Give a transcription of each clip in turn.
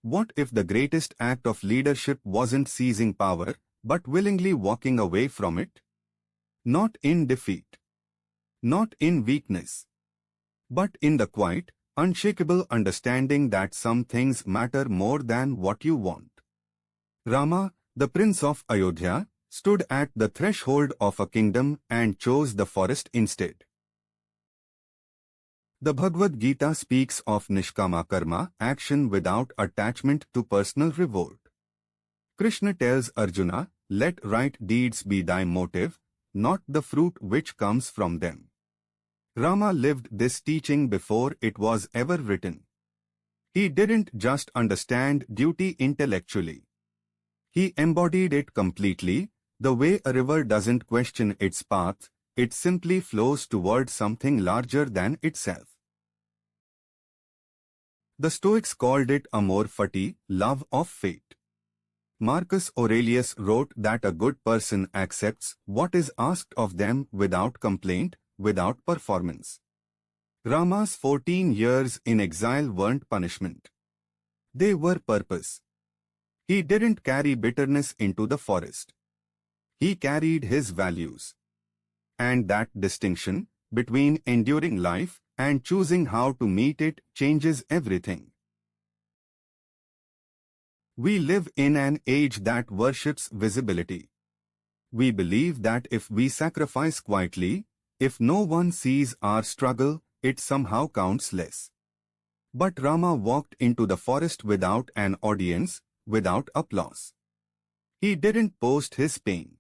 What if the greatest act of leadership wasn't seizing power, but willingly walking away from it? Not in defeat, not in weakness, but in the quiet, unshakable understanding that some things matter more than what you want. Rama, the prince of Ayodhya, stood at the threshold of a kingdom and chose the forest instead. The Bhagavad Gita speaks of nishkama karma, action without attachment to personal reward. Krishna tells Arjuna, let right deeds be thy motive, not the fruit which comes from them. Rama lived this teaching before it was ever written. He didn't just understand duty intellectually. He embodied it completely, the way a river doesn't question its path, it simply flows toward something larger than itself. The Stoics called it amor fati, love of fate. Marcus Aurelius wrote that a good person accepts what is asked of them without complaint, without performance. Rama's 14 years in exile weren't punishment. They were purpose. He didn't carry bitterness into the forest. He carried his values. And that distinction between enduring life and choosing how to meet it changes everything. We live in an age that worships visibility. We believe that if we sacrifice quietly, if no one sees our struggle, it somehow counts less. But Rama walked into the forest without an audience, without applause. He didn't post his pain.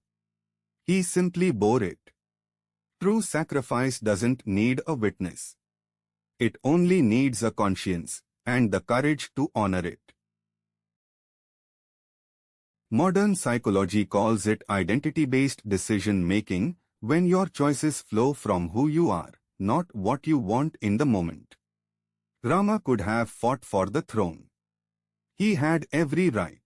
He simply bore it. True sacrifice doesn't need a witness. It only needs a conscience and the courage to honor it. Modern psychology calls it identity-based decision-making, when your choices flow from who you are, not what you want in the moment. Rama could have fought for the throne. He had every right.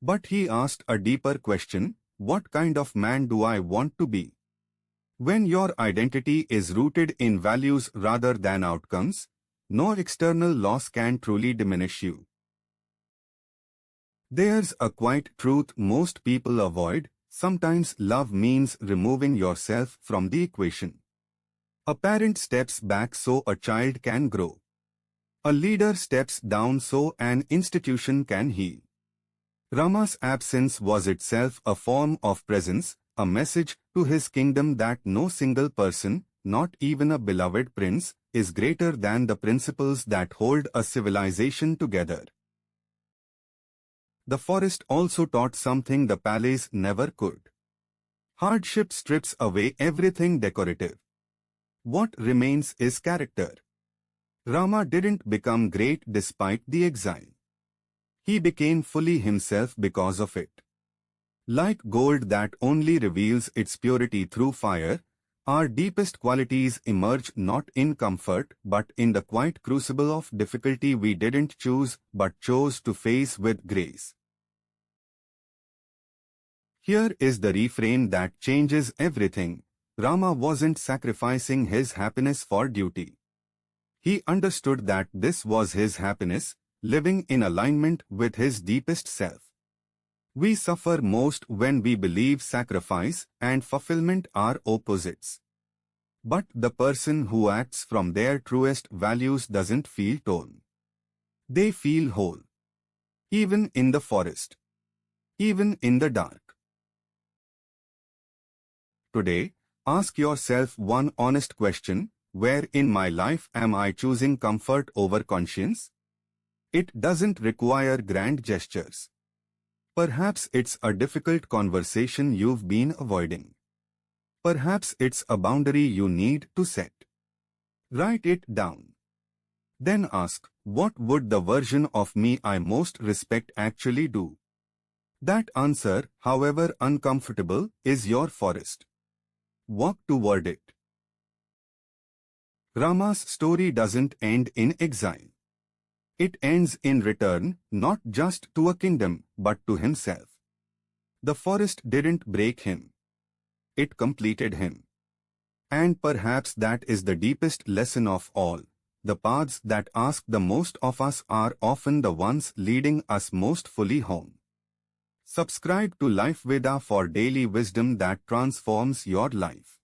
But he asked a deeper question, what kind of man do I want to be? When your identity is rooted in values rather than outcomes, no external loss can truly diminish you. There's a quiet truth most people avoid. Sometimes love means removing yourself from the equation. A parent steps back so a child can grow. A leader steps down so an institution can heal. Rama's absence was itself a form of presence, a message to his kingdom that no single person, not even a beloved prince, is greater than the principles that hold a civilization together. The forest also taught something the palace never could. Hardship strips away everything decorative. What remains is character. Rama didn't become great despite the exile. He became fully himself because of it. Like gold that only reveals its purity through fire, our deepest qualities emerge not in comfort but in the quiet crucible of difficulty we didn't choose but chose to face with grace. Here is the refrain that changes everything. Rama wasn't sacrificing his happiness for duty. He understood that this was his happiness, living in alignment with his deepest self. We suffer most when we believe sacrifice and fulfillment are opposites. But the person who acts from their truest values doesn't feel torn. They feel whole. Even in the forest. Even in the dark. Today, ask yourself one honest question: where in my life am I choosing comfort over conscience? It doesn't require grand gestures. Perhaps it's a difficult conversation you've been avoiding. Perhaps it's a boundary you need to set. Write it down. Then ask, what would the version of me I most respect actually do? That answer, however uncomfortable, is your forest. Walk toward it. Rama's story doesn't end in exile. It ends in return, not just to a kingdom, but to himself. The forest didn't break him. It completed him. And perhaps that is the deepest lesson of all. the paths that ask the most of us are often the ones leading us most fully home. Subscribe to LifeVeda for daily wisdom that transforms your life.